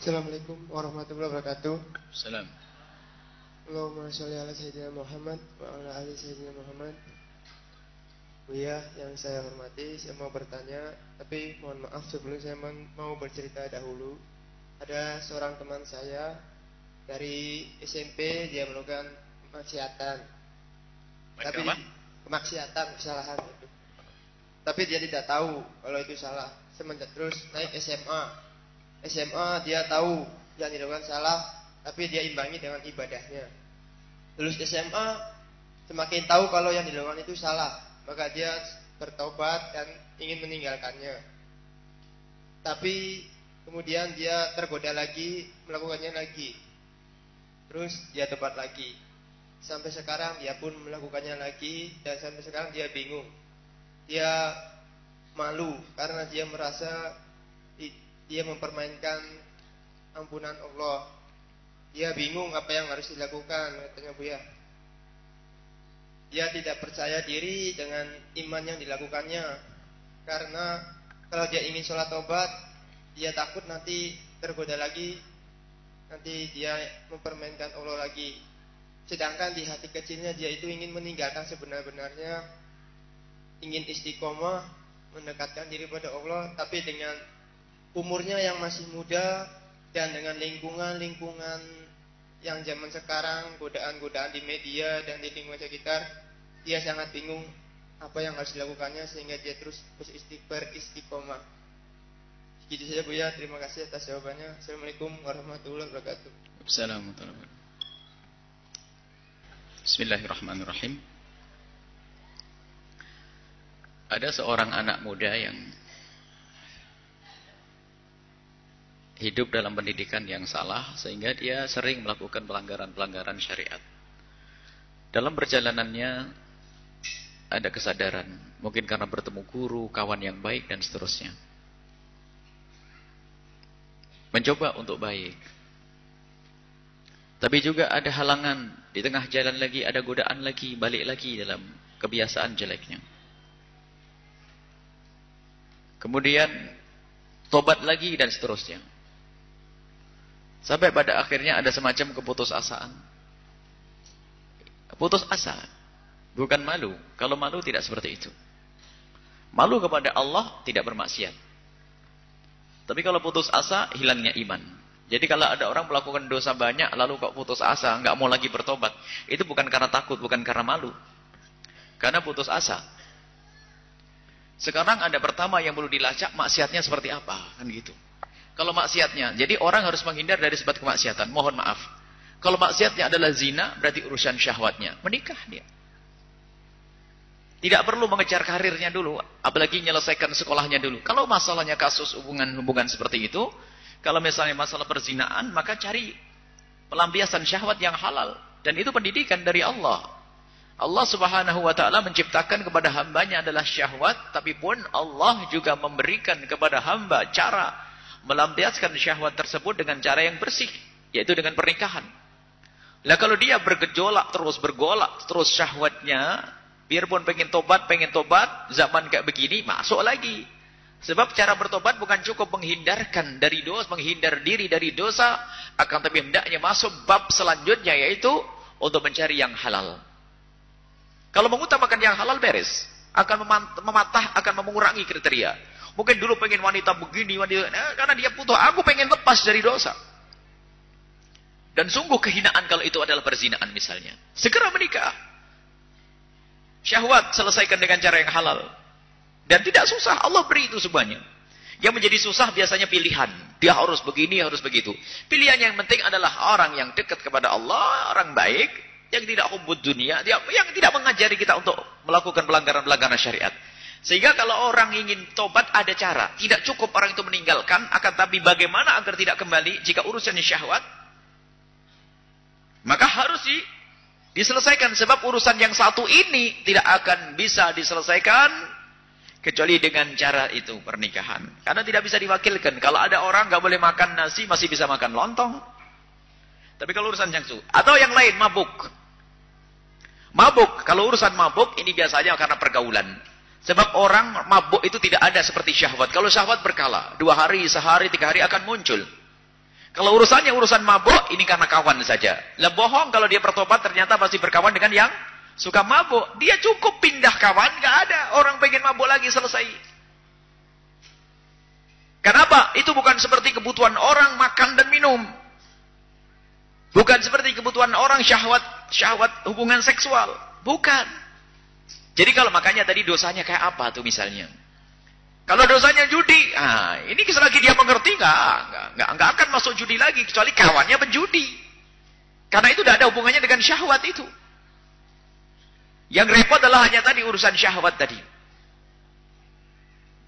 Assalamualaikum warahmatullahi wabarakatuh. Salam. Allahumma sholli ala sayyidina Muhammad wa ala ali sayyidina Muhammad. Buya yang saya hormati, saya mau bertanya, tapi mohon maaf sebelum saya mau bercerita dahulu. Ada seorang teman saya dari SMP, dia melakukan kemaksiatan. Tapi kemaksiatan, kesalahan itu. Tapi dia tidak tahu kalau itu salah. Semenjak terus naik SMA dia tahu yang dilakukan salah, tapi dia imbangi dengan ibadahnya. Lulus SMA semakin tahu kalau yang dilakukan itu salah, maka dia bertobat dan ingin meninggalkannya. Tapi kemudian dia tergoda lagi, melakukannya lagi. Terus dia tobat lagi. Sampai sekarang dia pun melakukannya lagi, dan sampai sekarang dia bingung. Dia malu karena dia merasa dia mempermainkan ampunan Allah. Dia bingung apa yang harus dilakukan, katanya Buya. Dia tidak percaya diri dengan iman yang dilakukannya, karena kalau dia ingin sholat tobat, dia takut nanti tergoda lagi, nanti dia mempermainkan Allah lagi. Sedangkan di hati kecilnya dia itu ingin meninggalkan sebenar-benarnya, ingin istiqomah, mendekatkan diri pada Allah, tapi dengan umurnya yang masih muda dan dengan lingkungan yang zaman sekarang, godaan-godaan di media dan di lingkungan sekitar, dia sangat bingung apa yang harus dilakukannya sehingga dia terus beristiqomah. Gitu saja Buya, terima kasih atas jawabannya. Assalamualaikum warahmatullahi wabarakatuh. Assalamualaikum. Bismillahirrahmanirrahim. Ada seorang anak muda yang hidup dalam pendidikan yang salah sehingga dia sering melakukan pelanggaran-pelanggaran syariat. Dalam perjalanannya ada kesadaran, mungkin karena bertemu guru, kawan yang baik dan seterusnya. Mencoba untuk baik. Tapi juga ada halangan, di tengah jalan lagi ada godaan lagi, balik lagi dalam kebiasaan jeleknya. Kemudian tobat lagi dan seterusnya. Sampai pada akhirnya ada semacam keputusasaan. Putus asa. Bukan malu. Kalau malu tidak seperti itu. Malu kepada Allah tidak bermaksiat. Tapi kalau putus asa, hilangnya iman. Jadi kalau ada orang melakukan dosa banyak, lalu kok putus asa, nggak mau lagi bertobat. Itu bukan karena takut, bukan karena malu. Karena putus asa. Sekarang ada pertama yang perlu dilacak, maksiatnya seperti apa. Kan gitu. Kalau maksiatnya, jadi orang harus menghindar dari sebab kemaksiatan. Mohon maaf. Kalau maksiatnya adalah zina, berarti urusan syahwatnya. Menikah dia. Tidak perlu mengejar karirnya dulu, apalagi menyelesaikan sekolahnya dulu. Kalau masalahnya kasus hubungan seperti itu, kalau misalnya masalah perzinaan, maka cari pelampiasan syahwat yang halal. Dan itu pendidikan dari Allah. Allah subhanahu wa ta'ala menciptakan kepada hambanya adalah syahwat, tapi pun Allah juga memberikan kepada hamba cara melampiaskan syahwat tersebut dengan cara yang bersih, yaitu dengan pernikahan. Lah kalau dia bergolak terus syahwatnya, biarpun pengen tobat, zaman kayak begini, masuk lagi. Sebab cara bertobat bukan cukup menghindarkan dari dosa, menghindar diri dari dosa, akan tapi hendaknya masuk bab selanjutnya, yaitu untuk mencari yang halal. Kalau mengutamakan yang halal beres, akan akan mengurangi kriteria. Mungkin dulu pengen wanita begini, karena dia butuh, aku pengen lepas dari dosa. Dan sungguh kehinaan kalau itu adalah perzinaan misalnya. Segera menikah. Syahwat selesaikan dengan cara yang halal. Dan tidak susah, Allah beri itu semuanya. Yang menjadi susah biasanya pilihan. Dia harus begini, harus begitu. Pilihan yang penting adalah orang yang dekat kepada Allah, orang baik, yang tidak hubbud dunia, yang tidak mengajari kita untuk melakukan pelanggaran-pelanggaran syariat. Sehingga kalau orang ingin tobat ada cara. Tidak cukup orang itu meninggalkan, akan tapi bagaimana agar tidak kembali jika urusannya syahwat? Maka harus diselesaikan. Sebab urusan yang satu ini tidak akan bisa diselesaikan kecuali dengan cara itu, pernikahan. Karena tidak bisa diwakilkan. Kalau ada orang nggak boleh makan nasi, masih bisa makan lontong. Tapi kalau urusan yang itu, atau yang lain, mabuk. Kalau urusan mabuk, ini biasanya karena pergaulan. Sebab orang mabuk itu tidak ada seperti syahwat. Kalau syahwat berkala, 2 hari, sehari, 3 hari akan muncul. Kalau urusannya urusan mabuk, ini karena kawan saja. Lah bohong kalau dia bertobat ternyata pasti berkawan dengan yang suka mabuk. Dia cukup pindah kawan, nggak ada. Orang pengen mabuk lagi, selesai. Kenapa? Itu bukan seperti kebutuhan orang makan dan minum. Bukan seperti kebutuhan orang syahwat hubungan seksual. Bukan. Jadi kalau makanya tadi dosanya kayak apa tuh misalnya? Kalau dosanya judi, ini selagi dia mengerti nggak akan masuk judi lagi kecuali kawannya penjudi. Karena itu tidak ada hubungannya dengan syahwat itu. Yang repot adalah hanya tadi urusan syahwat tadi.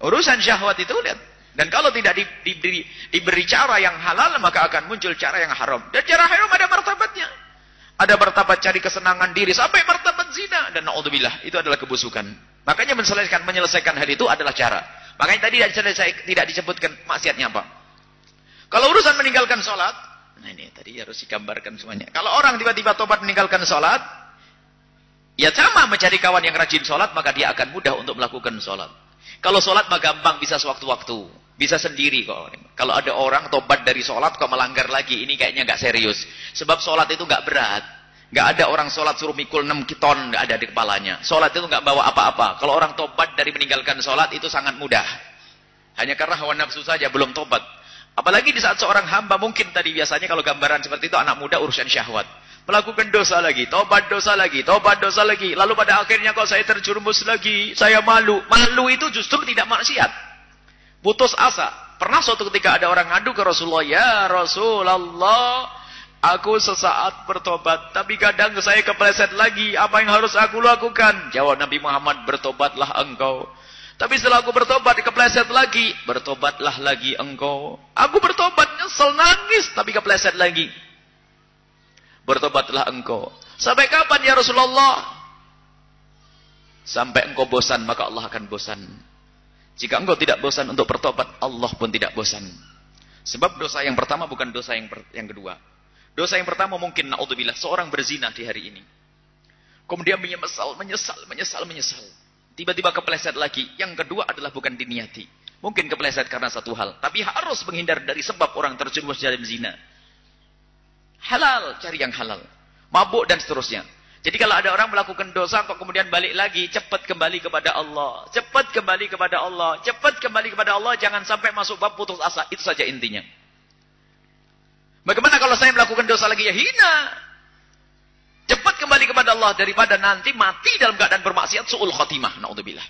Urusan syahwat itu lihat. Dan kalau tidak diberi cara yang halal, maka akan muncul cara yang haram. Dan cara haram ada martabatnya. Ada martabat cari kesenangan diri sampai martabat zina, dan naudzubillah, itu adalah kebusukan. Makanya menyelesaikan hal itu adalah cara. Makanya tadi tidak disebutkan maksiatnya apa. Kalau urusan meninggalkan sholat, nah ini tadi harus digambarkan semuanya. Kalau orang tiba-tiba tobat meninggalkan sholat, ya sama mencari kawan yang rajin sholat, maka dia akan mudah untuk melakukan sholat. Kalau sholat mah gampang, bisa sewaktu-waktu, bisa sendiri kok. Kalau ada orang tobat dari sholat kok melanggar lagi, ini kayaknya nggak serius. Sebab sholat itu nggak berat. Nggak ada orang sholat suruh mikul 6 ton, nggak ada di kepalanya. Sholat itu nggak bawa apa-apa. Kalau orang tobat dari meninggalkan sholat itu sangat mudah. Hanya karena hawa nafsu saja belum tobat. Apalagi di saat seorang hamba, mungkin tadi biasanya kalau gambaran seperti itu anak muda urusan syahwat. Melakukan dosa lagi, tobat dosa lagi, tobat dosa lagi. Lalu pada akhirnya kok saya terjerumus lagi, saya malu. Malu itu justru tidak maksiat. Putus asa. Pernah suatu ketika ada orang ngadu ke Rasulullah, ya Rasulullah, aku sesaat bertobat, tapi kadang saya kepleset lagi. Apa yang harus aku lakukan? Jawab Nabi Muhammad, bertobatlah engkau. Tapi setelah aku bertobat, kepleset lagi. Bertobatlah lagi engkau. Aku bertobat, nyesel, nangis, tapi kepleset lagi. Bertobatlah engkau. Sampai kapan ya Rasulullah? Sampai engkau bosan, maka Allah akan bosan. Jika engkau tidak bosan untuk bertobat, Allah pun tidak bosan. Sebab dosa yang pertama bukan dosa yang kedua. Dosa yang pertama mungkin, naudzubillah, seorang berzina di hari ini. Kemudian menyesal. Tiba-tiba kepleset lagi. Yang kedua adalah bukan diniati. Mungkin kepleset karena satu hal. Tapi harus menghindar dari sebab orang terjerumus dalam zina. Halal, cari yang halal. Mabuk dan seterusnya. Jadi kalau ada orang melakukan dosa, kok kemudian balik lagi, cepat kembali kepada Allah. Cepat kembali kepada Allah. Cepat kembali kepada Allah. Jangan sampai masuk bab putus asa. Itu saja intinya. Bagaimana kalau saya melakukan dosa lagi? Ya hina. Cepat kembali kepada Allah daripada nanti mati dalam keadaan bermaksiat, su'ul khatimah. Na'udzubillah.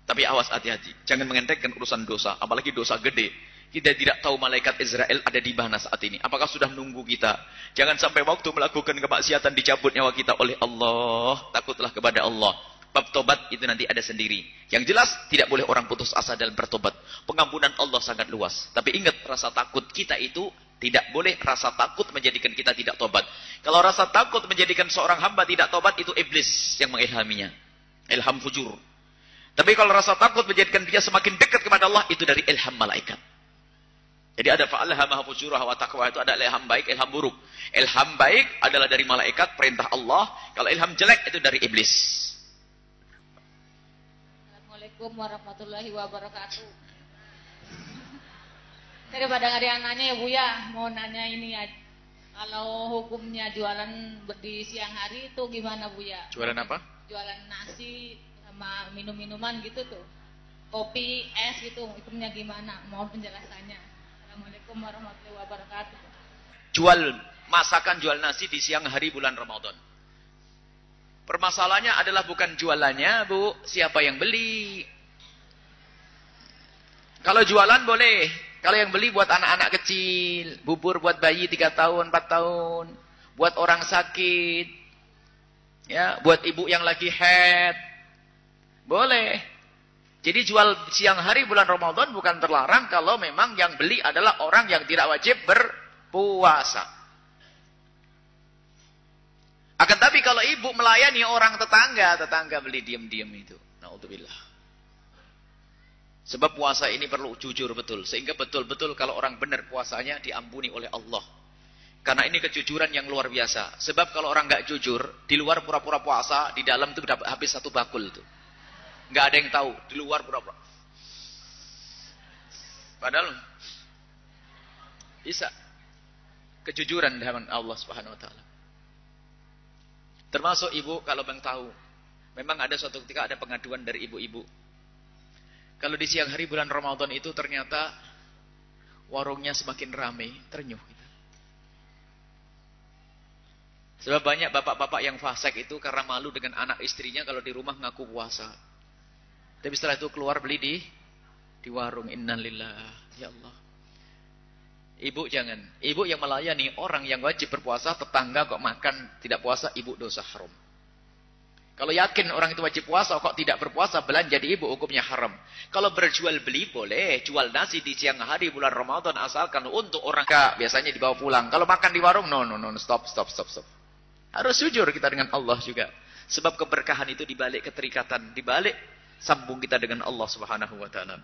Tapi awas, hati-hati. Jangan mengendekkan urusan dosa. Apalagi dosa gede. Kita tidak tahu malaikat Israel ada di mana saat ini. Apakah sudah menunggu kita? Jangan sampai waktu melakukan kemaksiatan dicabut nyawa kita oleh Allah. Takutlah kepada Allah. Bab tobat itu nanti ada sendiri. Yang jelas tidak boleh orang putus asa dalam bertobat. Pengampunan Allah sangat luas. Tapi ingat, rasa takut kita itu tidak boleh rasa takut menjadikan kita tidak tobat. Kalau rasa takut menjadikan seorang hamba tidak tobat, itu iblis yang mengilhaminya. Ilham fujur. Tapi kalau rasa takut menjadikan dia semakin dekat kepada Allah, itu dari ilham malaikat. Jadi ada fa'alhamaha fujuraha wa taqwa, itu ada ilham baik, ilham buruk. Ilham baik adalah dari malaikat, perintah Allah. Kalau ilham jelek itu dari iblis. Assalamualaikum warahmatullahi wabarakatuh. Daripada nggak ada yang nanya ya Bu ya, mau nanya ini ya. Kalau hukumnya jualan di siang hari itu gimana Bu ya? Jualan apa? Jualan nasi sama minum-minuman gitu tuh. Kopi, es gitu, hukumnya gimana? Mohon penjelasannya. Assalamualaikum warahmatullahi wabarakatuh. Jual nasi di siang hari bulan Ramadan. Permasalahannya adalah bukan jualannya, Bu, siapa yang beli. Kalau jualan boleh. Kalau yang beli buat anak-anak kecil, bubur buat bayi 3 tahun, 4 tahun, buat orang sakit, ya, buat ibu yang lagi haid, boleh. Jadi jual siang hari bulan Ramadan bukan terlarang kalau memang yang beli adalah orang yang tidak wajib berpuasa. Akan tapi kalau ibu melayani orang tetangga beli diam-diam itu, naudzubillah. Sebab puasa ini perlu jujur betul. Sehingga betul-betul kalau orang benar puasanya diampuni oleh Allah. Karena ini kejujuran yang luar biasa. Sebab kalau orang nggak jujur, di luar pura-pura puasa, di dalam itu udah habis 1 bakul tuh. Nggak ada yang tahu. Di luar pura-pura. Padahal bisa. kejujuran dengan Allah Subhanahu wa taala. Termasuk ibu kalau Bang tahu, memang ada suatu ketika ada pengaduan dari ibu-ibu. Kalau di siang hari bulan Ramadan itu ternyata warungnya semakin ramai, ternyuh gitu. Sebab banyak bapak-bapak yang fasik itu karena malu dengan anak istrinya kalau di rumah ngaku puasa. Tapi setelah itu keluar beli di warung. Innalillah, ya Allah. Ibu jangan. Ibu yang melayani orang yang wajib berpuasa, tetangga kok makan tidak puasa, ibu dosa haram. Kalau yakin orang itu wajib puasa kok tidak berpuasa, belanja di ibu hukumnya haram. Kalau berjual beli boleh, jual nasi di siang hari bulan Ramadan asalkan untuk orang biasanya dibawa pulang. Kalau makan di warung, no, stop. Harus jujur kita dengan Allah juga. Sebab keberkahan itu dibalik keterikatan, dibalik sambung kita dengan Allah Subhanahu wa taala.